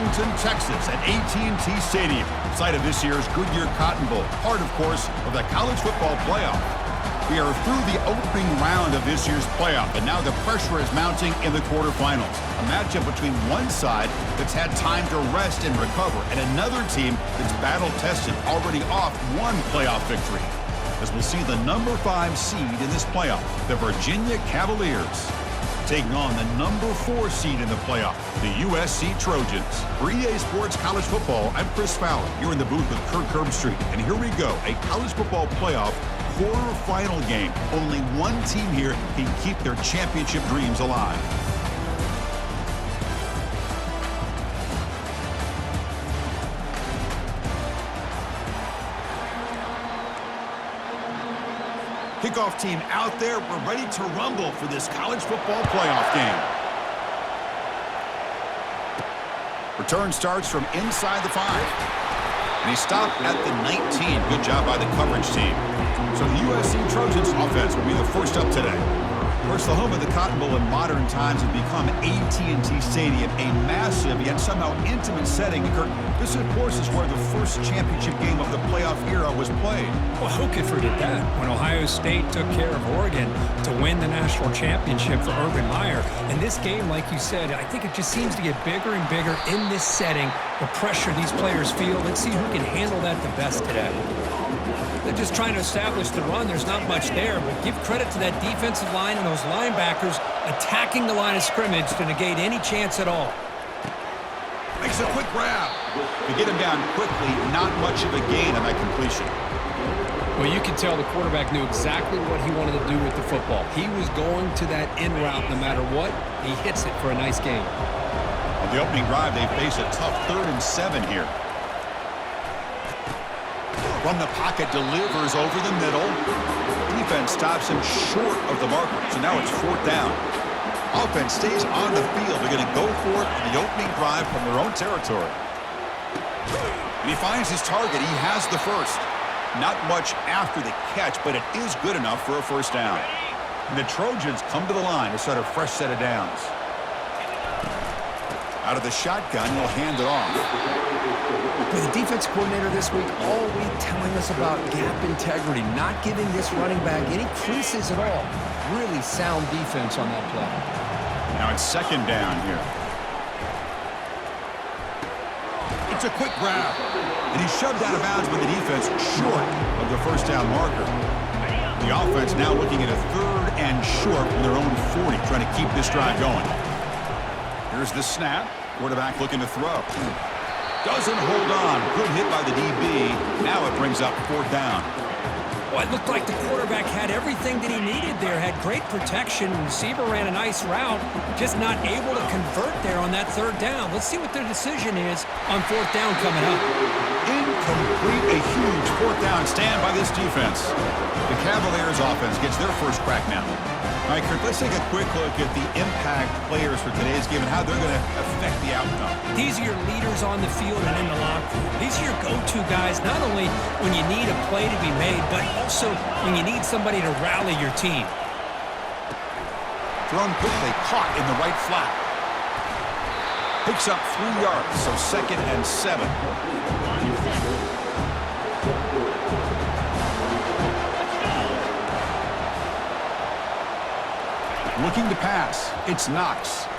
Arlington, Texas at AT&T Stadium, site of this year's Goodyear Cotton Bowl, part, of course, of the college football playoff. We are through the opening round of this year's playoff, and now the pressure is mounting in the quarterfinals. A matchup between one side that's had time to rest and recover, and another team that's battle-tested, already off one playoff victory. As we'll see the number 5 seed in this playoff, the Virginia Cavaliers, taking on the number 4 seed in the playoff, the USC Trojans. For EA Sports College Football, I'm Chris Fowler. You're in the booth with Kirk Herbstreit, and here we go, a college football playoff quarterfinal game. Only one team here can keep their championship dreams alive. Kickoff team out there. We're ready to rumble for this college football playoff game. Return starts from inside the 5. And he stopped at the 19. Good job by the coverage team. So the USC Trojans offense will be the first up today. Of course, the home of the Cotton Bowl in modern times has become AT&T Stadium, a massive yet somehow intimate setting. Kirk, this, of course, is where the first championship game of the playoff era was played. Well, who could forget that? When Ohio State took care of Oregon to win the national championship for Urban Meyer. And this game, like you said, I think it just seems to get bigger and bigger in this setting. The pressure these players feel. Let's see who can handle that the best today. They're just trying to establish the run. There's not much there, but give credit to that defensive line and those linebackers attacking the line of scrimmage to negate any chance at all. Makes a quick grab. To get him down quickly, not much of a gain on that completion. Well, you can tell the quarterback knew exactly what he wanted to do with the football. He was going to that in route no matter what. He hits it for a nice gain. On the opening drive, they face a tough 3rd and 7 here. From the pocket, delivers over the middle. Defense stops him short of the marker, so now it's 4th down. Offense stays on the field. They're going to go for it in the opening drive from their own territory. And he finds his target. He has the first. Not much after the catch, but it is good enough for a first down. And the Trojans come to the line to start a fresh set of downs. Out of the shotgun, he'll hand it off. With the defense coordinator this week all week telling us about gap integrity, not giving this running back any creases at all. Really sound defense on that play. Now it's 2nd down here. It's a quick grab. And he's shoved out of bounds with the defense short of the first down marker. The offense now looking at a 3rd and short from their own 40, trying to keep this drive going. Here's the snap. Quarterback looking to throw. Doesn't hold on. Good hit by the DB. Now it brings up 4th down. Well, it looked like the quarterback had everything that he needed there. Had great protection. Receiver ran a nice route. Just not able to convert there on that 3rd down. Let's see what their decision is on 4th down coming up. Incomplete. A huge 4th down stand by this defense. The Cavaliers offense gets their first crack now. All right, Kirk, let's take a quick look at the impact players for today's game and how they're going to affect the outcome. These are your leaders on the field and in the locker room. These are your go-to guys, not only when you need a play to be made, but also when you need somebody to rally your team. Thrown quickly, caught in the right flat. Picks up 3 yards, so 2nd and 7. Looking to pass. It's Knox.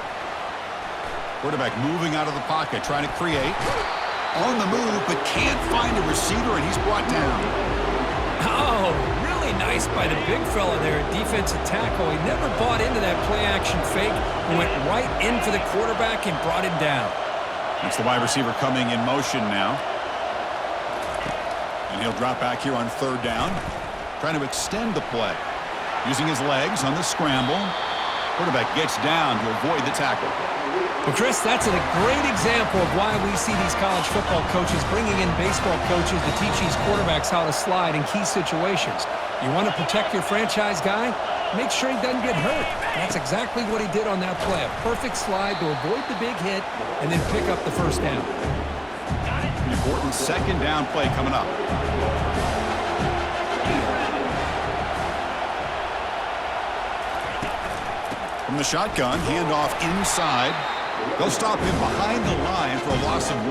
Quarterback moving out of the pocket, trying to create. On the move, but can't find a receiver, and he's brought down. Oh, really nice by the big fella there, defensive tackle. He never bought into that play-action fake. Went right in for the quarterback and brought him down. That's the wide receiver coming in motion now. And he'll drop back here on 3rd down. Trying to extend the play. Using his legs on the scramble. Quarterback gets down to avoid the tackle. Well, Chris, that's a great example of why we see these college football coaches bringing in baseball coaches to teach these quarterbacks how to slide in key situations. You want to protect your franchise guy? Make sure he doesn't get hurt. That's exactly what he did on that play. A perfect slide to avoid the big hit and then pick up the first down. An important 2nd down play coming up. From the shotgun, handoff inside. They'll stop him behind the line for a loss loss of 1.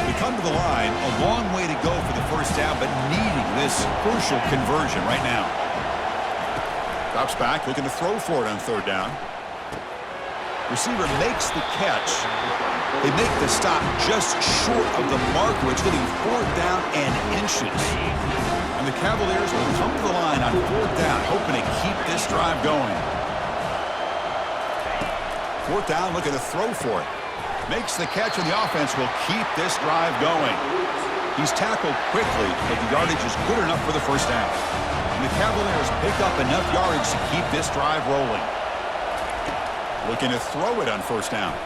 They come to the line, a long way to go for the first down, but needing this crucial conversion right now. Drops back, looking to throw for it on 3rd down. Receiver makes the catch. They make the stop just short of the marker. It's getting 4th down and inches. And the Cavaliers will come to the line on 4th down, hoping to keep this drive going. 4th down, looking to throw for it. Makes the catch, and the offense will keep this drive going. He's tackled quickly, but the yardage is good enough for the first down. And the Cavaliers pick up enough yardage to keep this drive rolling. Looking to throw it on 1st down.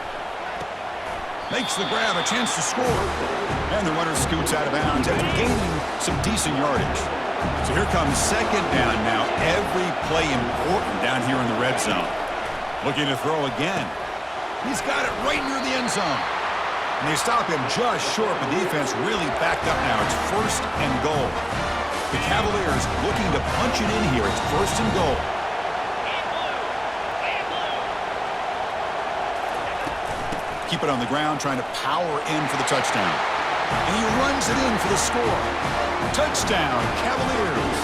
Makes the grab, a chance to score. And the runner scoots out of bounds after gaining some decent yardage. So here comes 2nd down now. Every play important down here in the red zone. Looking to throw again. He's got it right near the end zone. And they stop him just short. The defense really backed up now. It's 1st and goal. The Cavaliers looking to punch it in here. It's 1st and goal. Keep it on the ground, trying to power in for the touchdown. And he runs it in for the score. Touchdown, Cavaliers.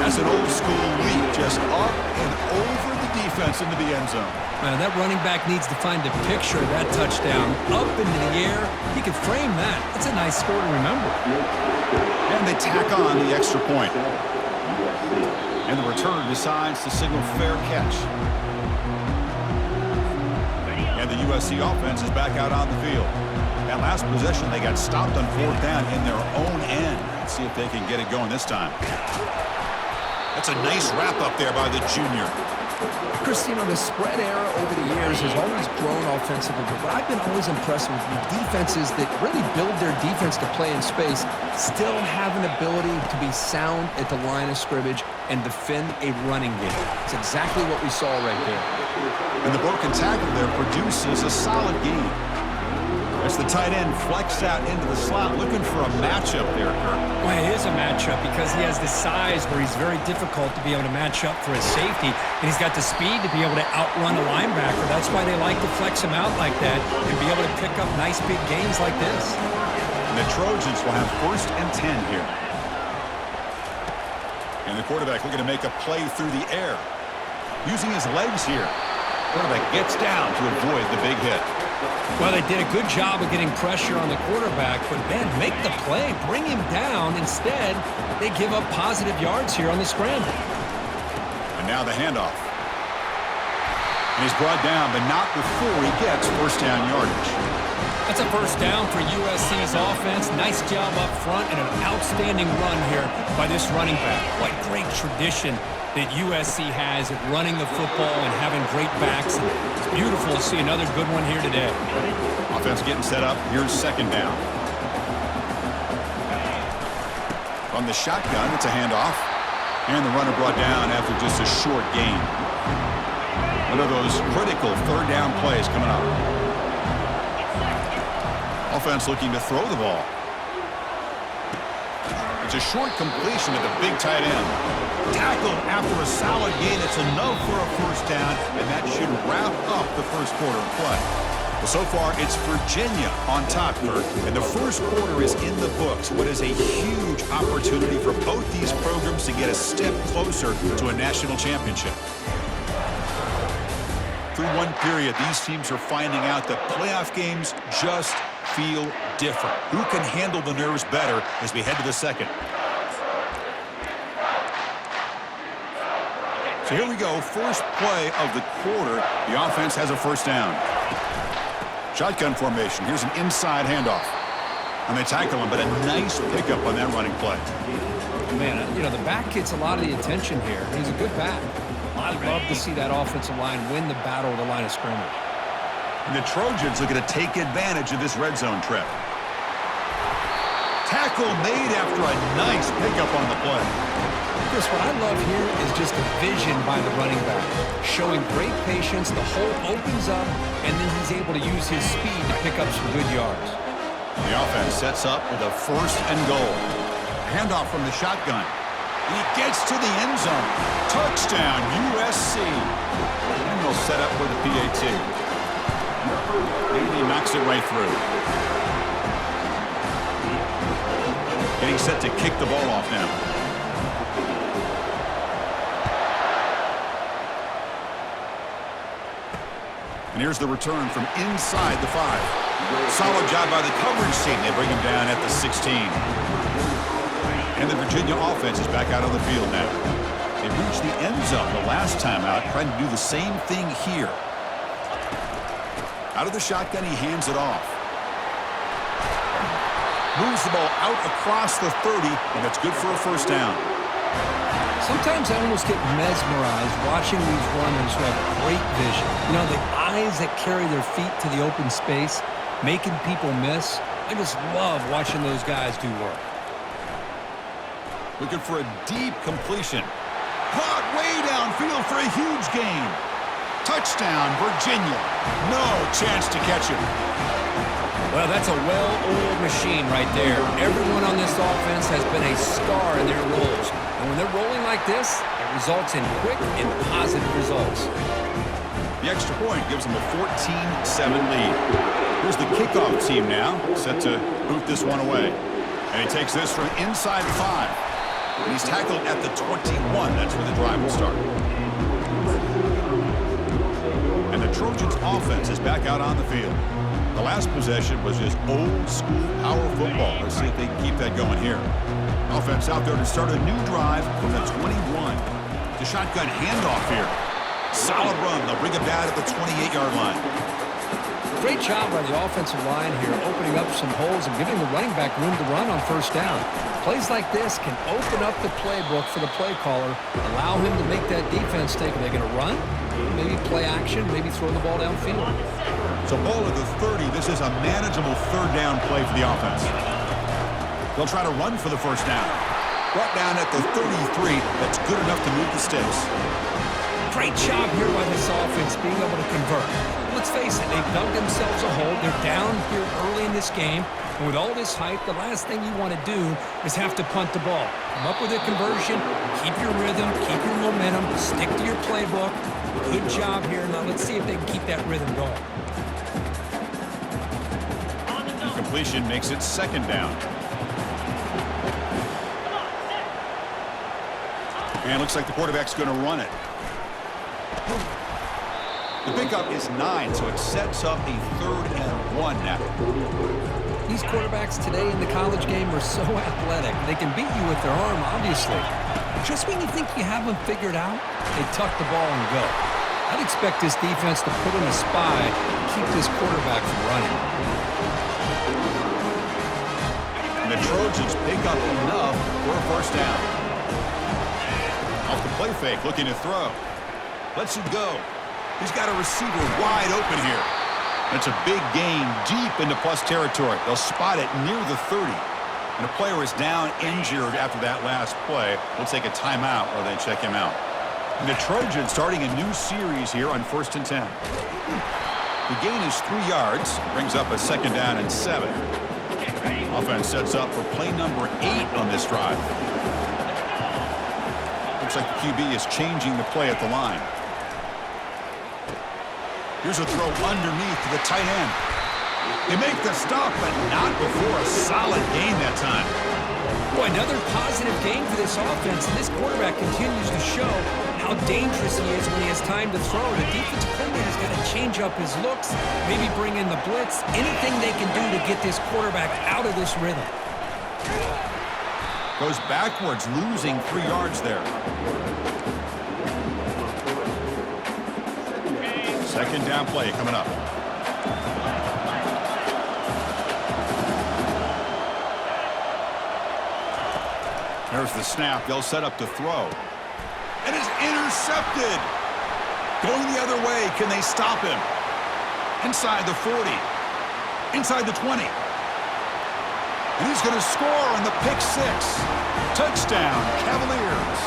That's an old school leap, just up and over the defense into the end zone. That running back needs to find a picture of that touchdown. Up into the air, he could frame that. That's a nice score to remember. And they tack on the extra point. And the return decides to signal fair catch. And the USC offense is back out on the field. That last possession, they got stopped on 4th down in their own end. Let's see if they can get it going this time. That's a nice wrap up there by the junior. Chris, the spread era over the years has always grown offensively, but I've been always impressed with the defenses that really build their defense to play in space, still have an ability to be sound at the line of scrimmage and defend a running game. It's exactly what we saw right there. And the broken tackle there produces a solid game. As the tight end flexed out into the slot, looking for a matchup there, Kirk. Well, it is a matchup because he has the size where he's very difficult to be able to match up for his safety, and he's got the speed to be able to outrun a linebacker. That's why they like to flex him out like that and be able to pick up nice big gains like this. And the Trojans will have 1st and 10 here. And the quarterback looking to make a play through the air. Using his legs here. Quarterback gets down to avoid the big hit. Well, they did a good job of getting pressure on the quarterback, but then make the play, bring him down. Instead, they give up positive yards here on the scramble. And now the handoff. And he's brought down, but not before he gets 1st down yardage. That's a 1st down for USC's offense. Nice job up front and an outstanding run here by this running back. What great tradition that USC has at running the football and having great backs. And it's beautiful to see another good one here today. Offense getting set up. Here's 2nd down. From the shotgun, it's a handoff. And the runner brought down after just a short gain. One of those critical 3rd down plays coming up. Offense looking to throw the ball. It's a short completion to the big tight end. Tackled after a solid gain. It's enough for a 1st down, and that should wrap up the 1st quarter of play. Well, so far, it's Virginia on top, Kurt, and the 1st quarter is in the books. What is a huge opportunity for both these programs to get a step closer to a national championship. Through one period, these teams are finding out that playoff games just feel different. Who can handle the nerves better as we head to the 2nd? So here we go, first play of the quarter. The offense has a 1st down. Shotgun formation. Here's an inside handoff. And they tackle him, but a nice pickup on that running play. Man, the back gets a lot of the attention here. He's a good back. I'd love to see that offensive line win the battle of the line of scrimmage. And the Trojans looking to take advantage of this red zone trip. Tackle made after a nice pickup on the play. Chris, what I love here is just the vision by the running back. Showing great patience, the hole opens up, and then he's able to use his speed to pick up some good yards. The offense sets up with a 1st and goal. Handoff from the shotgun. He gets to the end zone. Touchdown, USC. And they'll set up for the PAT. And he knocks it right through. Getting set to kick the ball off now. And here's the return from inside the 5. Solid job by the coverage team. They bring him down at the 16. And the Virginia offense is back out on the field now. They reached the end zone the last time out, trying to do the same thing here. Out of the shotgun, he hands it off. Moves the ball out across the 30, and that's good for a first down. Sometimes I almost get mesmerized watching these runners who have great vision. You know, the eyes that carry their feet to the open space, making people miss. I just love watching those guys do work. Looking for a deep completion. Caught way downfield for a huge gain. Touchdown, Virginia. No chance to catch him. Well, that's a well-oiled machine right there. Everyone on this offense has been a star in their roles. And when they're rolling like this, it results in quick and positive results. The extra point gives them a 14-7 lead. Here's the kickoff team now, set to boot this one away. And he takes this from inside 5. And he's tackled at the 21. That's where the drive will start. And the Trojans' offense is back out on the field. The last possession was just old-school power football. Let's see if they can keep that going here. Offense out there to start a new drive from the 21. The shotgun handoff here. Solid run. They'll bring it down at the 28-yard line. Great job by the offensive line here, opening up some holes and giving the running back room to run on first down. Plays like this can open up the playbook for the play caller, allow him to make that defense think, are they going to run? Maybe play action, maybe throw the ball downfield. So ball at the 30. This is a manageable third down play for the offense. They'll try to run for the first down. Brought down at the 33. That's good enough to move the sticks. Great job here by this offense being able to convert. Let's face it, they've dug themselves a hole. They're down here early in this game. And with all this hype, the last thing you want to do is have to punt the ball. Come up with a conversion, keep your rhythm, keep your momentum, stick to your playbook. Good job here. Now let's see if they can keep that rhythm going. Completion makes it second down. And looks like the quarterback's going to run it. The pickup is 9, so it sets up a 3rd and 1 now. These quarterbacks today in the college game are so athletic. They can beat you with their arm, obviously. Just when you think you have them figured out, they tuck the ball and go. I'd expect this defense to put in a spy and keep this quarterback from running. And the Trojans pick up enough for a first down. Off the play fake, looking to throw. Lets it go. He's got a receiver wide open here. That's a big gain deep into plus territory. They'll spot it near the 30. And a player is down injured after that last play. We'll take a timeout while they check him out. And the Trojans starting a new series here on 1st and 10. The gain is 3 yards. Brings up a second down and 7. Offense sets up for play number 8 on this drive. Looks like the QB is changing the play at the line. Here's a throw underneath to the tight end. They make the stop, but not before a solid gain that time. Boy, another positive gain for this offense, and this quarterback continues to show how dangerous he is when he has time to throw. The defensive coordinator's got to change up his looks, maybe bring in the blitz, anything they can do to get this quarterback out of this rhythm. Goes backwards, losing 3 yards there. Second down play coming up. There's the snap. They'll set up to throw. And it's intercepted. Going the other way. Can they stop him? Inside the 40. Inside the 20. And he's going to score on the pick 6. Touchdown, Cavaliers.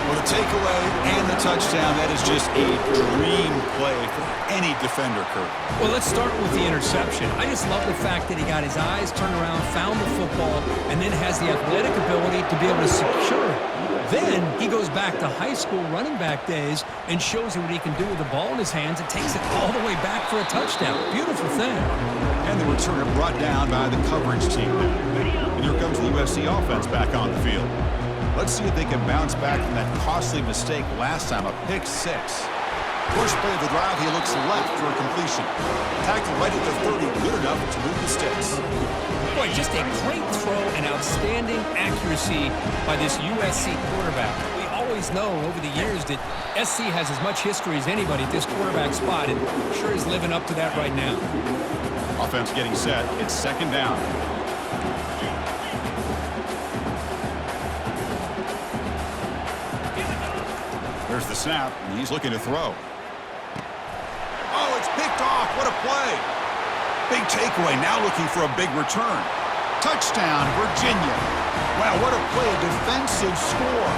Well, the takeaway and the touchdown, that is just a dream play for any defender, Kurt. Well, let's start with the interception. I just love the fact that he got his eyes turned around, found the football, and then has the athletic ability to be able to secure it. Then he goes back to high school running back days and shows you what he can do with the ball in his hands and takes it all the way back for a touchdown. Beautiful thing. And the returner brought down by the coverage team. And here comes the USC offense back on the field. Let's see if they can bounce back from that costly mistake last time, a pick six. First play of the drive, he looks left for a completion. Tackled right at the 30, good enough to move the sticks. Boy, just a great throw and outstanding accuracy by this USC quarterback. We always know over the years that SC has as much history as anybody at this quarterback spot, and sure is living up to that right now. Offense getting set. It's second down. There's the snap, and he's looking to throw. Oh, it's picked off. What a play. Big takeaway, now looking for a big return. Touchdown, Virginia. Wow, what a play, a defensive score.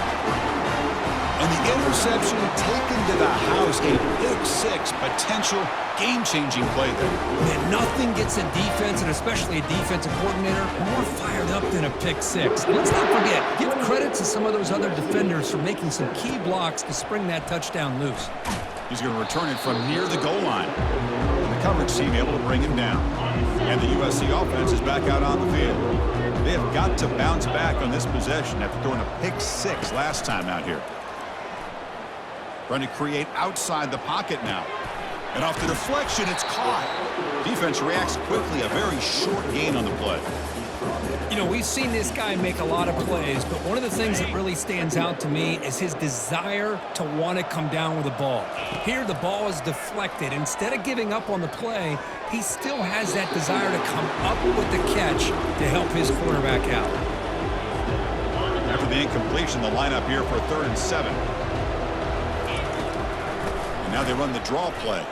And the interception taken to the house, a pick six, potential game-changing play there. Man, nothing gets a defense, and especially a defensive coordinator, more fired up than a pick six. And let's not forget, give credit to some of those other defenders for making some key blocks to spring that touchdown loose. He's going to return it from near the goal line. And the coverage team able to bring him down. And the USC offense is back out on the field. They have got to bounce back on this possession after throwing a pick six last time out here. Trying to create outside the pocket now. And off the deflection, it's caught. Defense reacts quickly, a very short gain on the play. You know, we've seen this guy make a lot of plays, but one of the things that really stands out to me is his desire to want to come down with the ball. Here, the ball is deflected. Instead of giving up on the play, he still has that desire to come up with the catch to help his quarterback out. After the incompletion, the lineup here for 3rd and 7. And now they run the draw play.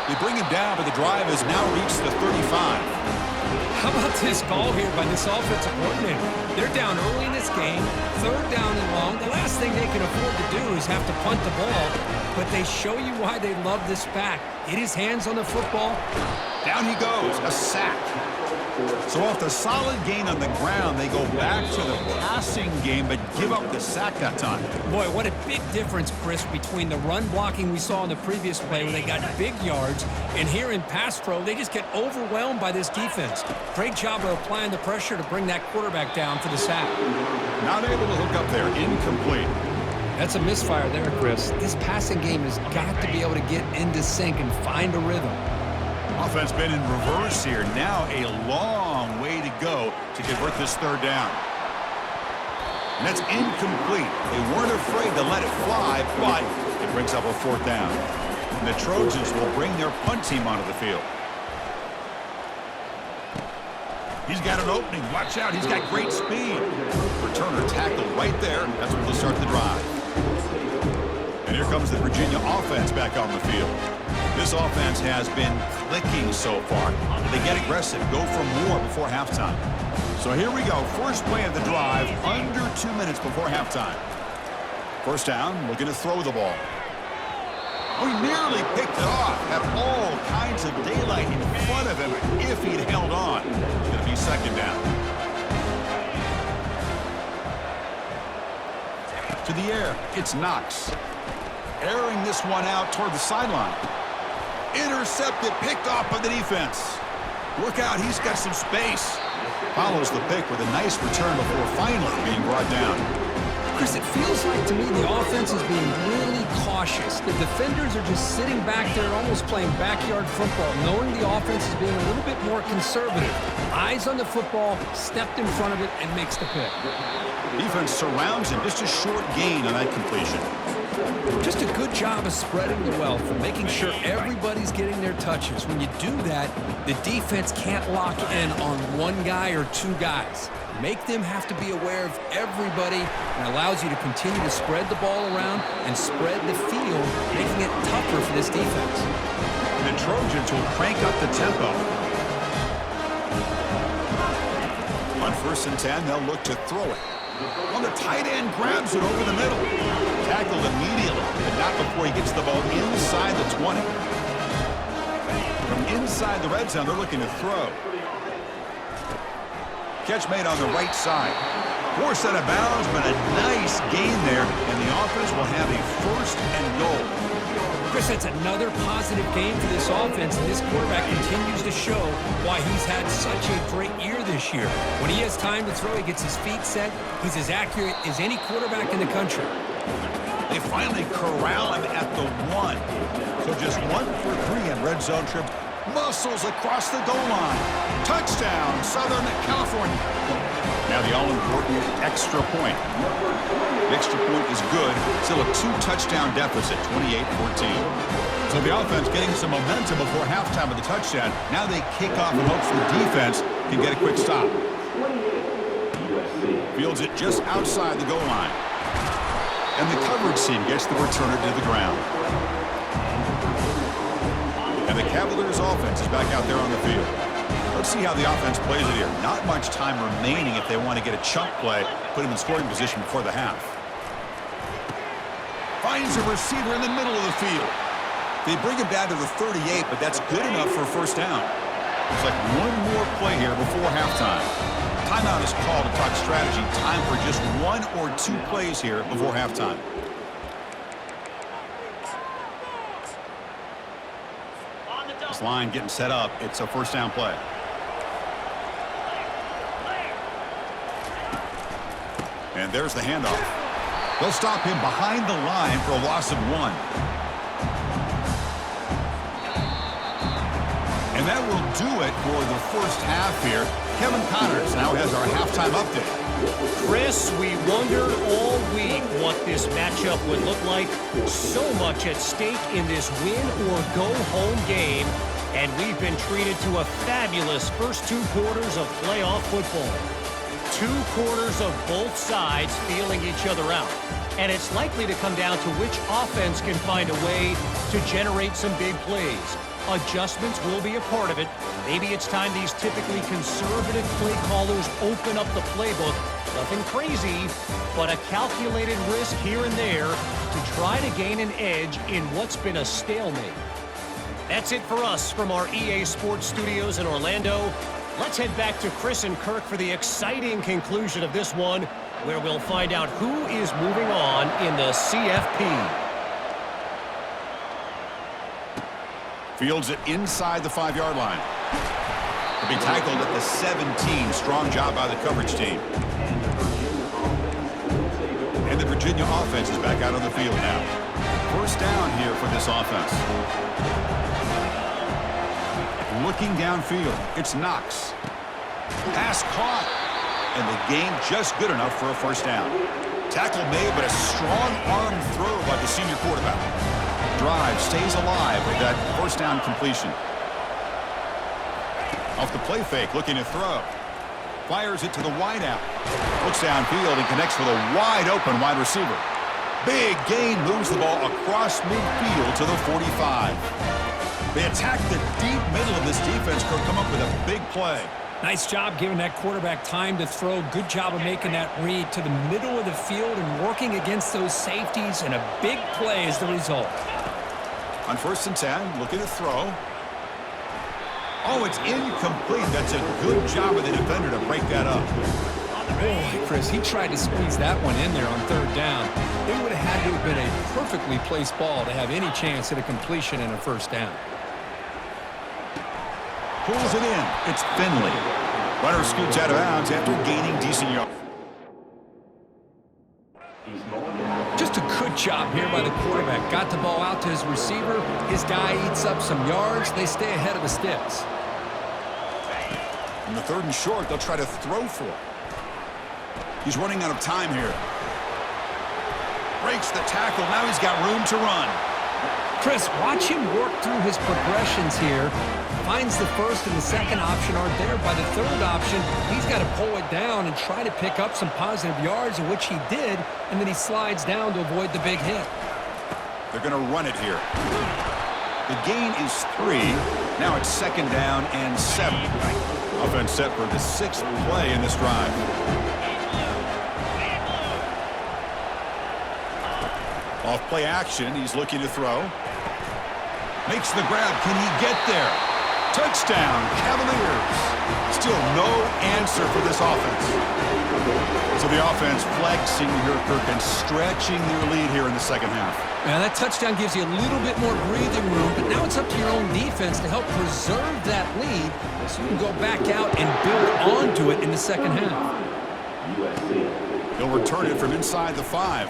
They bring him down, but the drive has now reached the 35. How about this call here by this offensive coordinator? They're down early in this game, 3rd down and long. The last thing they can afford to do is have to punt the ball, but they show you why they love this back. Get his hands on the football. Down he goes, a sack. So off the solid gain on the ground, they go back to the passing game, but give up the sack that time. Boy, what a big difference, Chris, between the run blocking we saw in the previous play where they got big yards, and here in pass pro, they just get overwhelmed by this defense. Great job of applying the pressure to bring that quarterback down for the sack. Not able to hook up there, incomplete. That's a misfire there, Chris. This passing game has got to be able to get into sync and find a rhythm. Offense been in reverse here. Now a long way to go to convert this 3rd down. And that's incomplete. They weren't afraid to let it fly, but it brings up a 4th down. And the Trojans will bring their punt team onto the field. He's got an opening. Watch out. He's got great speed. Returner tackled right there. That's where they'll start the drive. And here comes the Virginia offense back on the field. This offense has been clicking so far. They get aggressive, go for more before halftime. So here we go. First play of the drive, under 2 minutes before halftime. First down, looking to throw the ball. We nearly picked it off. Have all kinds of daylight in front of him if he'd held on. It's going to be 2nd down. To the air, it's Knox. Airing this one out toward the sideline. Intercepted, picked off by the defense. Look out, he's got some space. Follows the pick with a nice return before finally being brought down. Chris, it feels like to me the offense is being really cautious. The defenders are just sitting back there almost playing backyard football, knowing the offense is being a little bit more conservative. Eyes on the football, stepped in front of it, and makes the pick. Defense surrounds him, just a short gain on that completion. Just a good job of spreading the wealth and making sure everybody's getting their touches. When you do that, the defense can't lock in on one guy or 2 guys. Make them have to be aware of everybody, and allows you to continue to spread the ball around and spread the field, making it tougher for this defense. The Trojans will crank up the tempo. On 1st and 10, they'll look to throw it. On the tight end, grabs it over the middle. Tackled immediately, but not before he gets the ball inside the 20. From inside the red zone, they're looking to throw. Catch made on the right side. Forced out of bounds, but a nice gain there, and the offense will have a 1st and goal. Chris, that's another positive game for this offense, and this quarterback continues to show why he's had such a great year this year. When he has time to throw, he gets his feet set. He's as accurate as any quarterback in the country. They finally corral him at the 1. So just 1 for 3 on red zone trip. Muscles across the goal line. Touchdown, Southern California. Now the all-important extra point. The extra point is good. Still a 2-touchdown deficit, 28-14. So the offense getting some momentum before halftime with the touchdown. Now they kick off in hopes the defense can get a quick stop. Fields it just outside the goal line. And the coverage team gets the returner to the ground. And the Cavaliers offense is back out there on the field. Let's see how the offense plays it here. Not much time remaining if they want to get a chunk play, put him in scoring position before the half. Finds a receiver in the middle of the field. They bring him down to the 38, but that's good enough for a 1st down. Looks like one more play here before halftime. Timeout is called to talk strategy. Time for just 1 or 2 plays here before halftime. This line getting set up. It's a 1st down play. And there's the handoff. They'll stop him behind the line for a loss of 1. And that will do it for the 1st half here. Kevin Connors now has our halftime update. Chris, we wondered all week what this matchup would look like. So much at stake in this win-or-go-home game. And we've been treated to a fabulous first 2 quarters of playoff football. 2 quarters of both sides feeling each other out. And it's likely to come down to which offense can find a way to generate some big plays. Adjustments will be a part of it. Maybe it's time these typically conservative play callers open up the playbook. Nothing crazy, but a calculated risk here and there to try to gain an edge in what's been a stalemate. That's it for us from our EA Sports Studios in Orlando. Let's head back to Chris and Kirk for the exciting conclusion of this one, where we'll find out who is moving on in the CFP. Fields it inside the 5-yard line. He'll be tackled at the 17. Strong job by the coverage team. And the Virginia offense is back out on the field now. 1st down here for this offense. Looking downfield, it's Knox. Pass caught. And the gain just good enough for a 1st down. Tackle made, but a strong arm throw by the senior quarterback. Drive stays alive with that 1st down completion. Off the play fake, looking to throw. Fires it to the wideout. Looks downfield and connects with a wide open wide receiver. Big gain, moves the ball across midfield to the 45. They attack the deep middle of this defense, could come up with a big play. Nice job giving that quarterback time to throw. Good job of making that read to the middle of the field and working against those safeties, and a big play is the result. On 1st and 10, looking to throw. Oh, it's incomplete. That's a good job of the defender to break that up. Boy, Chris, he tried to squeeze that one in there on 3rd down. It would have had to have been a perfectly placed ball to have any chance at a completion and a 1st down. Pulls it in. It's Finley. Runner scoots out of bounds after gaining decent yards. Just a good job here by the quarterback. Got the ball out to his receiver. His guy eats up some yards. They stay ahead of the sticks. On the 3rd and short, they'll try to throw for it. He's running out of time here. Breaks the tackle. Now he's got room to run. Chris, watch him work through his progressions here. Finds the 1st and the 2nd option aren't there. By the 3rd option, he's got to pull it down and try to pick up some positive yards, of which he did, and then he slides down to avoid the big hit. They're going to run it here. The gain is 3. Now it's 2nd down and 7. Offense set for the 6th play in this drive. Off play action, he's looking to throw. Makes the grab. Can he get there? Touchdown, Cavaliers. Still no answer for this offense. So the offense flexing here, Kirk, and stretching their lead here in the second half. Now that touchdown gives you a little bit more breathing room, but now it's up to your own defense to help preserve that lead so you can go back out and build onto it in the second half. He'll return it from inside the 5.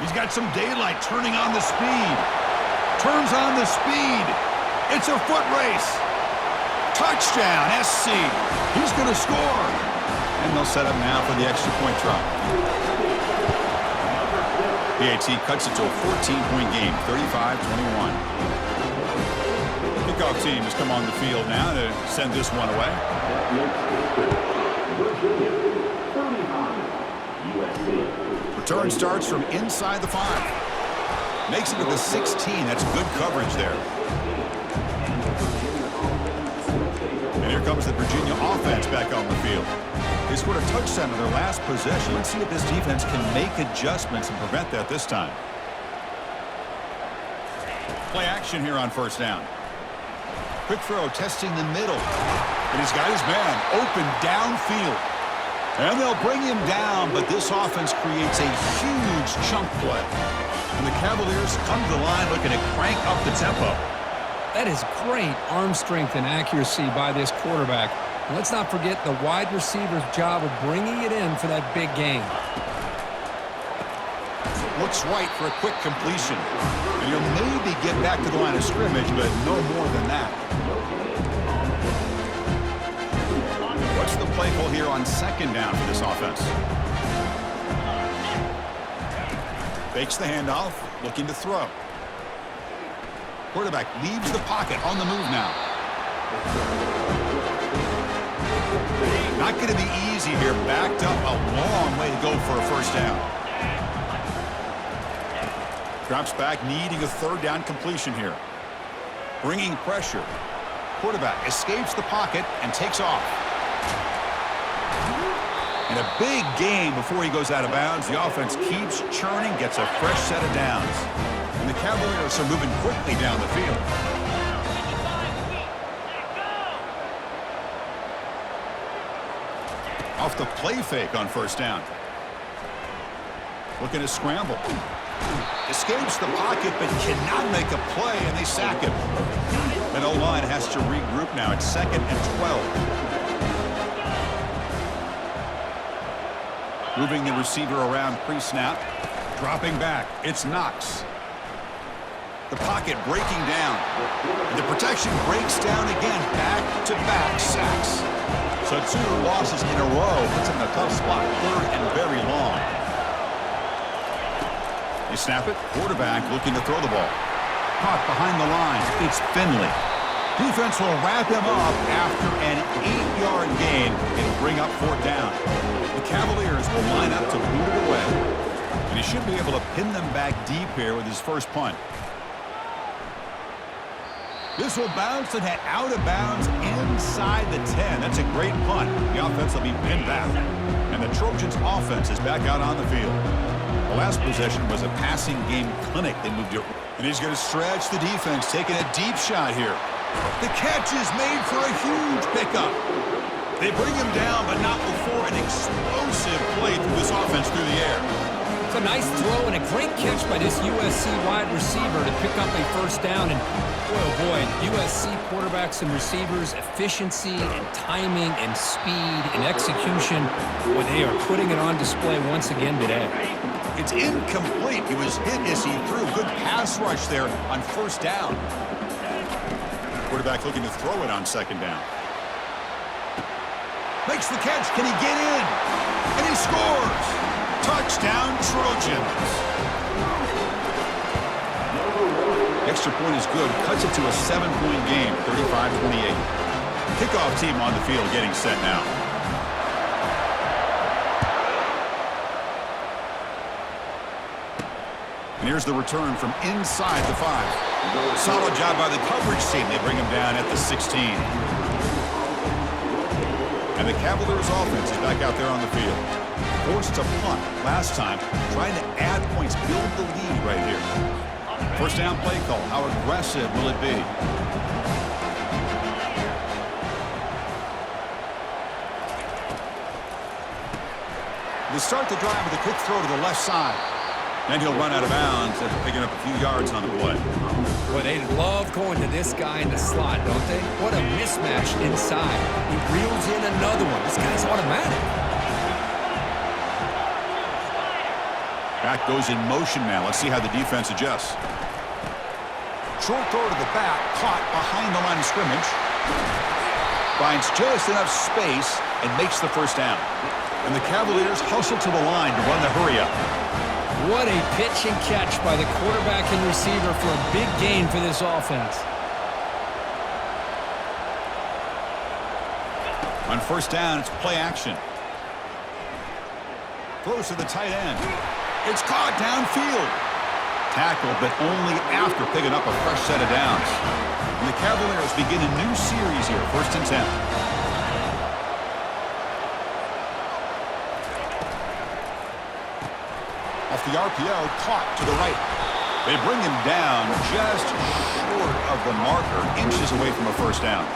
He's got some daylight turning on the speed. Turns on the speed. It's a foot race. Touchdown, SC. He's going to score. And they'll set up now for the extra point try. PAT cuts it to a 14-point game, 35-21. Kickoff team has come on the field now to send this one away. Return starts from inside the 5. Makes it to the 16. That's good coverage there. And here comes the Virginia offense back on the field. They scored a touchdown in their last possession. Let's see if this defense can make adjustments and prevent that this time. Play action here on first down. Quick throw, testing the middle. And he's got his man open downfield. And they'll bring him down, but this offense creates a huge chunk play. And the Cavaliers come to the line looking to crank up the tempo. That is great arm strength and accuracy by this quarterback. And let's not forget the wide receiver's job of bringing it in for that big game. Looks right for a quick completion. And he'll maybe get back to the line of scrimmage, but no more than that. What's the play call here on second down for this offense? Fakes the handoff, looking to throw. Quarterback leaves the pocket on the move now. Not going to be easy here. Backed up a long way to go for a first down. Drops back, needing a third down completion here. Bringing pressure. Quarterback escapes the pocket and takes off. And a big gain before he goes out of bounds. The offense keeps churning, gets a fresh set of downs. And the Cavaliers are moving quickly down the field. Off the play fake on first down. Looking to scramble. Escapes the pocket but cannot make a play, and they sack him. And O-line has to regroup now. It's 2nd and 12. Moving the receiver around pre-snap. Dropping back. It's Knox. The pocket breaking down. And the protection breaks down again. Back-to-back sacks. So 2 losses in a row. Puts him in a tough spot. 3rd and very long. They snap it. Quarterback looking to throw the ball. Caught behind the line. It's Finley. Defense will wrap him up after an 8-yard gain. It'll bring up 4th down. The Cavaliers will line up to boot it away. And he should be able to pin them back deep here with his first punt. This will bounce and head out of bounds inside the 10. That's a great punt. The offense will be pinned back. And the Trojans' offense is back out on the field. The last possession was a passing game clinic. They moved it. And he's going to stretch the defense, taking a deep shot here. The catch is made for a huge pickup. They bring him down, but not before an explosive play through this offense through the air. It's a nice throw and a great catch by this USC wide receiver to pick up a first down. And boy, oh boy, USC quarterbacks and receivers, efficiency and timing and speed and execution, boy, they are putting it on display once again today. It's incomplete. He was hit as he threw. Good pass rush there on first down. Quarterback looking to throw it on second down. Makes the catch. Can he get in? And he scores. Touchdown, Trojans. Extra point is good. Cuts it to a 7-point game, 35-28. Kickoff team on the field getting set now. And here's the return from inside the 5. Solid job by the coverage team. They bring him down at the 16. And the Cavaliers offense is back out there on the field. Forced to punt last time, trying to add points, build the lead right here. First down play call. How aggressive will it be? To start the drive with a quick throw to the left side. And he'll run out of bounds after picking up a few yards on the play. Well, they love going to this guy in the slot, don't they? What a mismatch inside. He reels in another one. This guy's automatic. Back goes in motion now. Let's see how the defense adjusts. Short throw to the back, caught behind the line of scrimmage. Finds just enough space and makes the first down. And the Cavaliers hustle to the line to run the hurry-up. What a pitch and catch by the quarterback and receiver for a big gain for this offense. On first down, it's play action. Throws to the tight end. It's caught downfield. Tackle, but only after picking up a fresh set of downs. And the Cavaliers begin a new series here, 1st and 10. Off the RPO, caught to the right. They bring him down just short of the marker, inches away from a first down.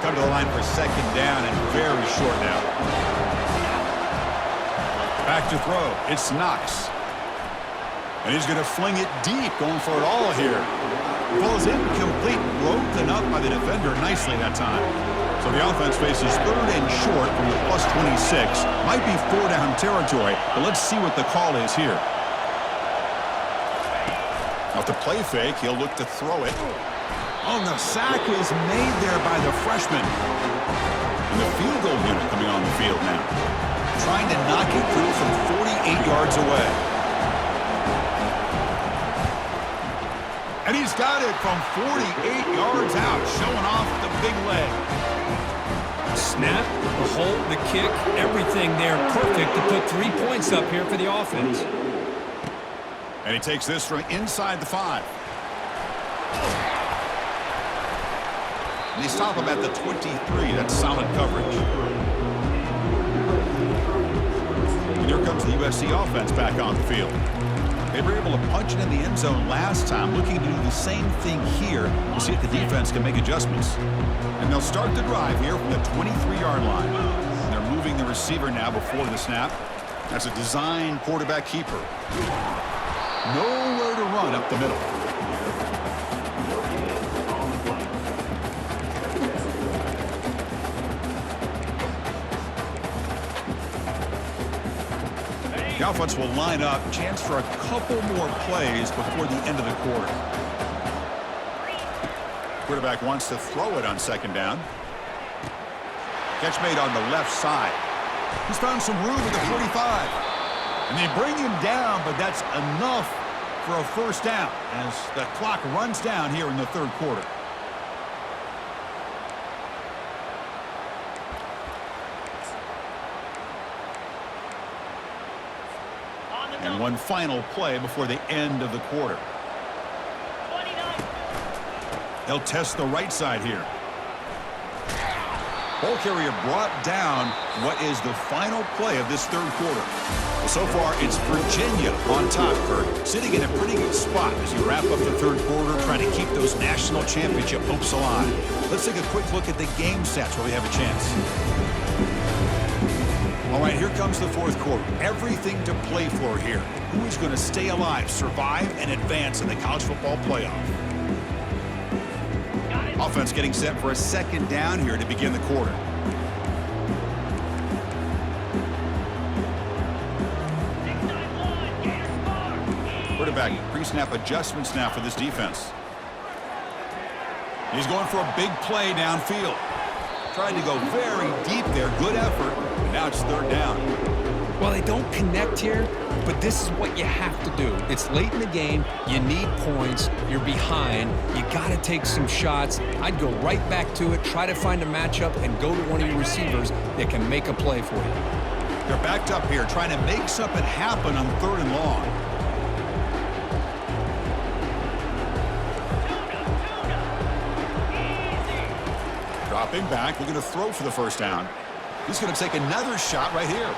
Come to the line for 2nd down and very short now. Back to throw. It's Knox. And he's going to fling it deep, going for it all here. The ball is incomplete, broken up by the defender nicely that time. So the offense faces 3rd and short from the +26. Might be 4-down territory, but let's see what the call is here. Off the play fake, he'll look to throw it. Oh, the sack is made there by the freshman. And the field goal unit coming on the field now. Trying to knock it through from 48 yards away. And he's got it from 48 yards out, showing off the big leg. Snap, the hold, the kick, everything there perfect to put 3 points up here for the offense. And he takes this from inside the 5. And they stop him at the 23. That's solid coverage. And here comes the USC offense back on the field. They were able to punch it in the end zone last time, looking to do the same thing here to see if the defense can make adjustments. And they'll start the drive here from the 23-yard line. And they're moving the receiver now before the snap. That's a design quarterback keeper. Nowhere to run up the middle. The offense will line up. Chance for a couple more plays before the end of the quarter. Quarterback wants to throw it on 2nd down. Catch made on the left side. He's found some room at the 45. And they bring him down, but that's enough for a first down as the clock runs down here in the 3rd quarter. And one final play before the end of the quarter. They'll test the right side here. Ball carrier brought down what is the final play of this 3rd quarter. Well, so far, it's Virginia on top, Kurt, sitting in a pretty good spot as you wrap up the 3rd quarter, trying to keep those national championship hopes alive. Let's take a quick look at the game stats where we have a chance. All right, here comes the 4th quarter. Everything to play for here. Who is going to stay alive, survive, and advance in the college football playoff? Offense getting set for a 2nd down here to begin the quarter. Quarterback pre-snap adjustments now for this defense. He's going for a big play downfield. Tried to go very deep there. Good effort. But now it's 3rd down. Well, they don't connect here, but this is what you have to do. It's late in the game. You need points. You're behind. You got to take some shots. I'd go right back to it, try to find a matchup, and go to one of your receivers that can make a play for you. They're backed up here, trying to make something happen on 3rd and long. Dropping back, looking to throw for the first down. He's going to take another shot right here.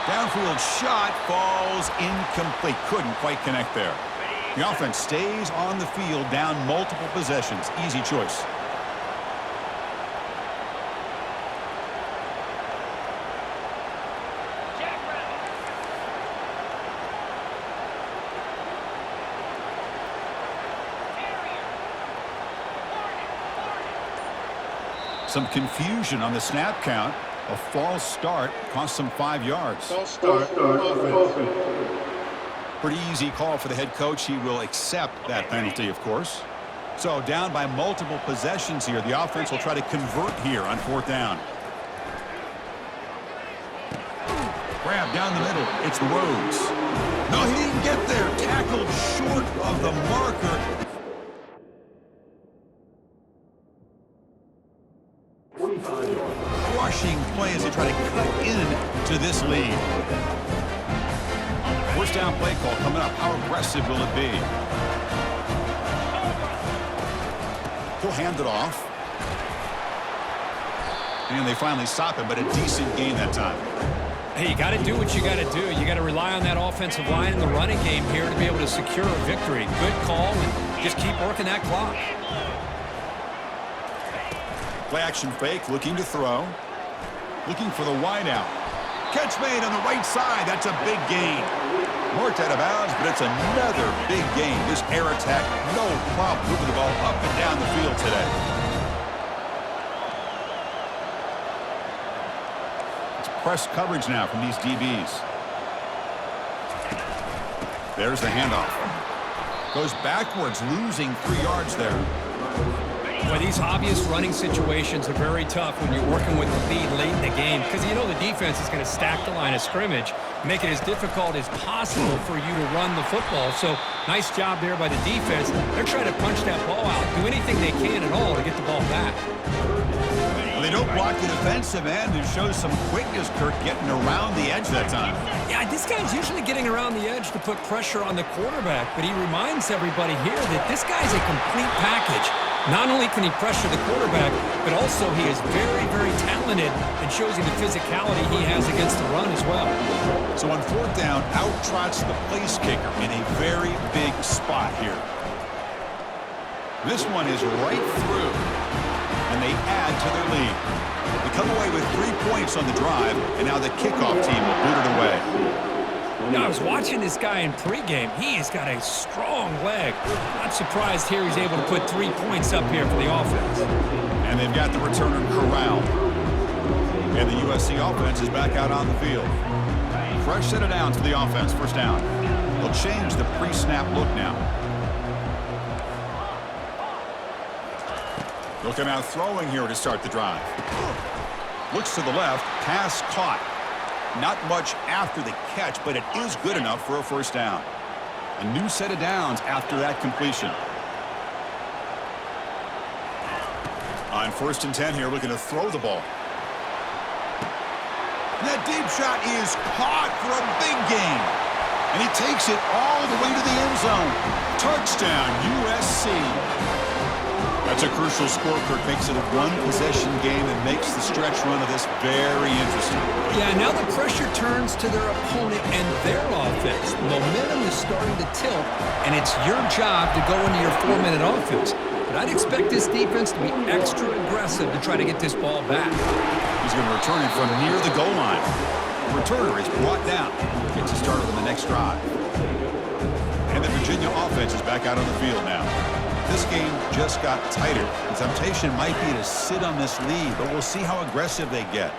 Downfield shot falls incomplete. Couldn't quite connect there. The offense stays on the field, down multiple possessions. Easy choice. Some confusion on the snap count. A false start cost them 5 yards. Pretty easy call for the head coach. He will accept that penalty, of course. So down by multiple possessions here. The offense will try to convert here on 4th down. Grab down the middle. It's Rhodes. No, he didn't get there. Tackled short of the marker. Crushing play as they try to cut into this lead. 1st down play call coming up. How aggressive will it be? He'll hand it off. And they finally stop him, but a decent gain that time. Hey, you got to do what you got to do. You got to rely on that offensive line in the running game here to be able to secure a victory. Good call, and just keep working that clock. Play action fake, looking to throw. Looking for the wide out. Catch made on the right side. That's a big gain. Marked out of bounds, but it's another big gain. This air attack, no problem moving the ball up and down the field today. It's press coverage now from these DBs. There's the handoff. Goes backwards, losing 3 yards there. Well, these obvious running situations are very tough when you're working with the lead late in the game because you know the defense is going to stack the line of scrimmage, make it as difficult as possible for you to run the football. So nice job there by the defense. They're trying to punch that ball out, do anything they can at all to get the ball back. Well, they don't block the defensive end and shows some quickness, Kirk, getting around the edge that time. Yeah, this guy's usually getting around the edge to put pressure on the quarterback, but he reminds everybody here that this guy's a complete package. Not only can he pressure the quarterback, but also he is very, very talented and shows you the physicality he has against the run as well. So on 4th down, out trots the place kicker in a very big spot here. This one is right through, and they add to their lead. They come away with 3 points on the drive, and now the kickoff team will boot it away. Now, I was watching this guy in pregame. He has got a strong leg. Not surprised here he's able to put 3 points up here for the offense. And they've got the returner corralled. And the USC offense is back out on the field. Fresh set of downs for the offense, 1st down. They'll change the pre-snap look now. They'll come out throwing here to start the drive. Looks to the left, pass caught. Not much after the catch, but it is good enough for a 1st down. A new set of downs after that completion. On 1st and 10 here, looking to throw the ball. That deep shot is caught for a big gain. And he takes it all the way to the end zone. Touchdown, USC. That's a crucial score, Kirk. Makes it a 1-possession game and makes the stretch run of this very interesting. Yeah, now the pressure turns to their opponent and their offense. The momentum is starting to tilt, and it's your job to go into your 4-minute offense. But I'd expect this defense to be extra aggressive to try to get this ball back. He's going to return it from near the goal line. The returner is brought down. Gets it started on the next drive. And the Virginia offense is back out on the field now. This game just got tighter. The temptation might be to sit on this lead, but we'll see how aggressive they get.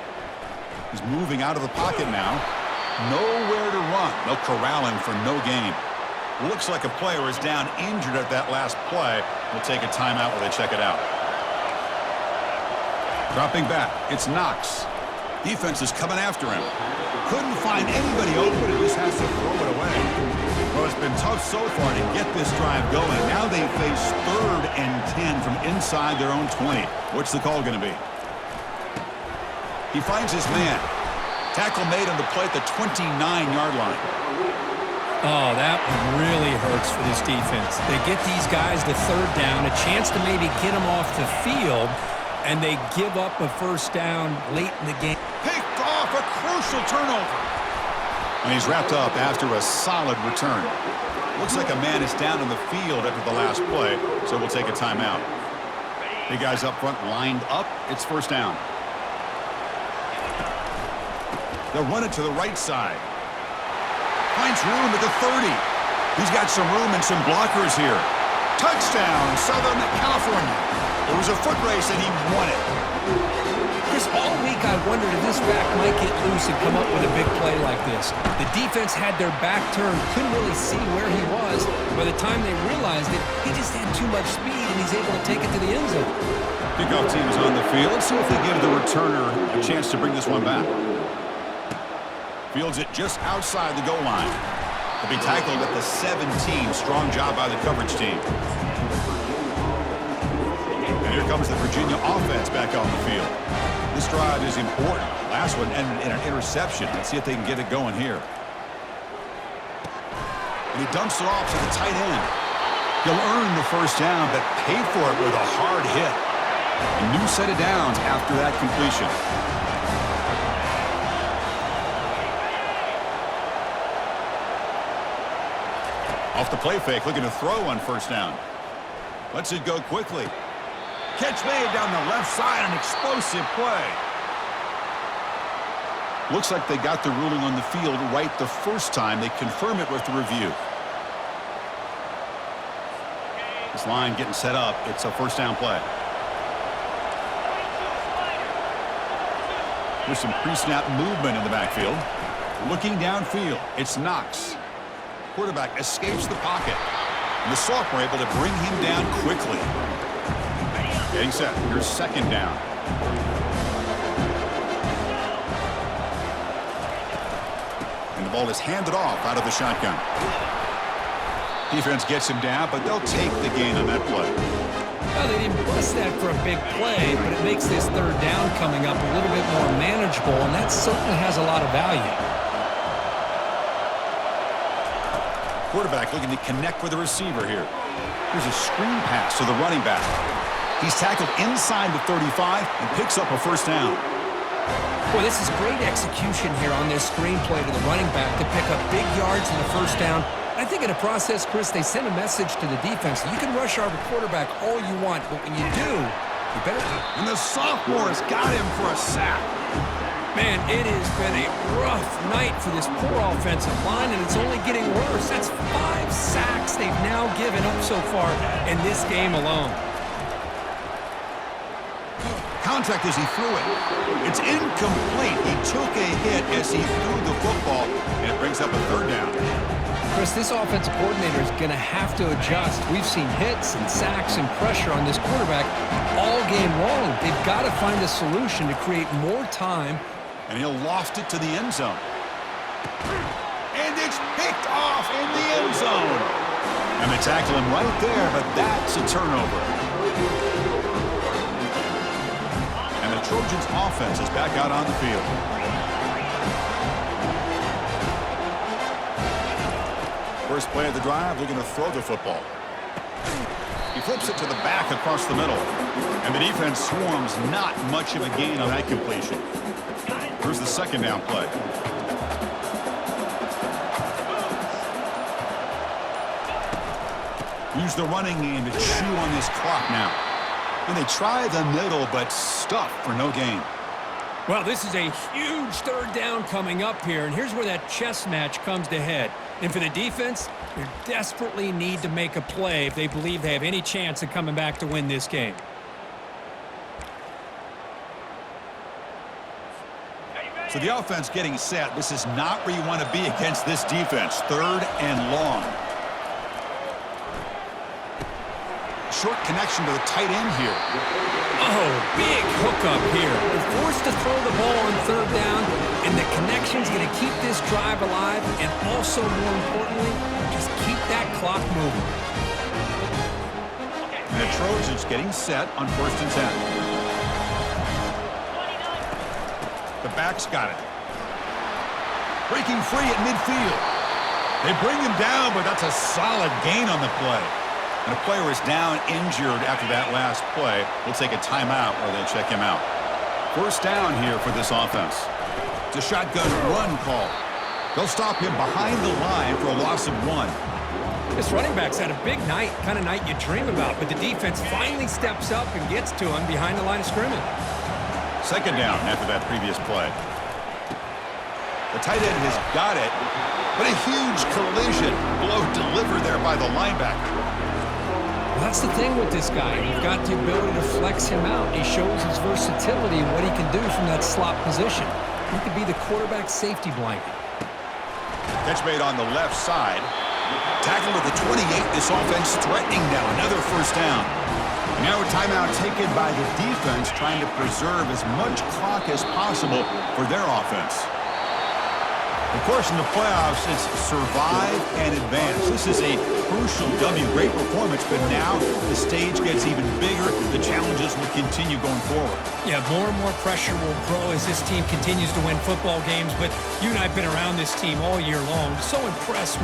He's moving out of the pocket now. Nowhere to run. They'll corral him for no gain. Looks like a player is down injured at that last play. We'll take a timeout while they check it out. Dropping back, it's Knox. Defense is coming after him. Couldn't find anybody open and just has to throw it away. Well, it's been tough so far to get this drive going. Now they face 3rd and 10 from inside their own 20. What's the call going to be? He finds his man. Tackle made on the play at the 29-yard line. Oh, that one really hurts for this defense. They get these guys to 3rd down, a chance to maybe get them off the field, and they give up a 1st down late in the game. Picked off, a crucial turnover. And he's wrapped up after a solid return. Looks like a man is down in the field after the last play, so we'll take a timeout. The guys up front lined up. It's 1st down. They'll run it to the right side. Finds room at the 30. He's got some room and some blockers here. Touchdown, Southern California. It was a foot race, and he won it. Chris, all week I wondered if this back might get loose and come up with a big play like this. The defense had their back turned, couldn't really see where he was. By the time they realized it, he just had too much speed, and he's able to take it to the end zone. Kickoff team is on the field. Let's see if they give the returner a chance to bring this one back. Fields it just outside the goal line. He'll be tackled at the 17. Strong job by the coverage team. And here comes the Virginia offense back on the field. This drive is important. Last one ended in an interception. Let's see if they can get it going here. And he dumps it off to the tight end. He'll earn the first down, but pay for it with a hard hit. A new set of downs after that completion. Off the play fake, looking to throw on first down. Lets it go quickly. Catch made down the left side, an explosive play. Looks like they got the ruling on the field right the first time. They confirm it with the review. This line getting set up. It's a first down play. There's some pre-snap movement in the backfield. Looking downfield, it's Knox. Quarterback escapes the pocket. And the sophomore able to bring him down quickly. Getting set. Here's second down. And the ball is handed off out of the shotgun. Defense gets him down, but they'll take the gain on that play. Well, they didn't bust that for a big play, but it makes this third down coming up a little bit more manageable, and that certainly has a lot of value. Quarterback looking to connect with the receiver here. Here's a screen pass to the running back. He's tackled inside the 35 and picks up a first down. Boy, this is great execution here on this screen play to the running back to pick up big yards in the first down. I think in the process, Chris, they send a message to the defense. You can rush our quarterback all you want, but when you do, you better... And the sophomore has got him for a sack. Man, it has been a rough night for this poor offensive line, and it's only getting worse. That's 5 sacks they've now given up so far in this game alone. Contact as he threw it. It's incomplete. He took a hit as he threw the football, and it brings up a third down. Chris, this offensive coordinator is going to have to adjust. We've seen hits and sacks and pressure on this quarterback all game long. They've got to find a solution to create more time. And he'll loft it to the end zone. And it's picked off in the end zone. And they tackle him right there, but that's a turnover. And the Trojans' offense is back out on the field. First play of the drive, looking to throw the football. He flips it to the back across the middle. And the defense swarms not much of a gain on that completion. Here's the second down play. Use the running game to chew on this clock now. And they try the middle, but stuff for no gain. Well, this is a huge third down coming up here, and here's where that chess match comes to head. And for the defense, they desperately need to make a play if they believe they have any chance of coming back to win this game. So the offense getting set. This is not where you want to be against this defense. Third and long. Short connection to the tight end here. Oh, big hookup here. They're forced to throw the ball on third down, and the connection's going to keep this drive alive, and also, more importantly, just keep that clock moving. And the Trojans getting set on 1st and 10. The back's got it. Breaking free at midfield. They bring him down, but that's a solid gain on the play. And a player is down injured after that last play. We'll take a timeout while they check him out. First down here for this offense. It's a shotgun run call. They'll stop him behind the line for a loss of 1. This running back's had a big night, kind of night you dream about, but the defense finally steps up and gets to him behind the line of scrimmage. Second down after that previous play. The tight end has got it, but a huge collision blow delivered there by the linebacker. Well, that's the thing with this guy. You've got the ability to flex him out. He shows his versatility and what he can do from that slot position. He could be the quarterback safety blanket. Catch made on the left side. Tackled at the 28. This offense threatening now. Another first down. And now a timeout taken by the defense, trying to preserve as much clock as possible for their offense. Of course, in the playoffs, it's survive and advance. This is a crucial W. Great performance, but now the stage gets even bigger. The challenges will continue going forward. Yeah, more and more pressure will grow as this team continues to win football games. But you and I have been around this team all year long. So impressed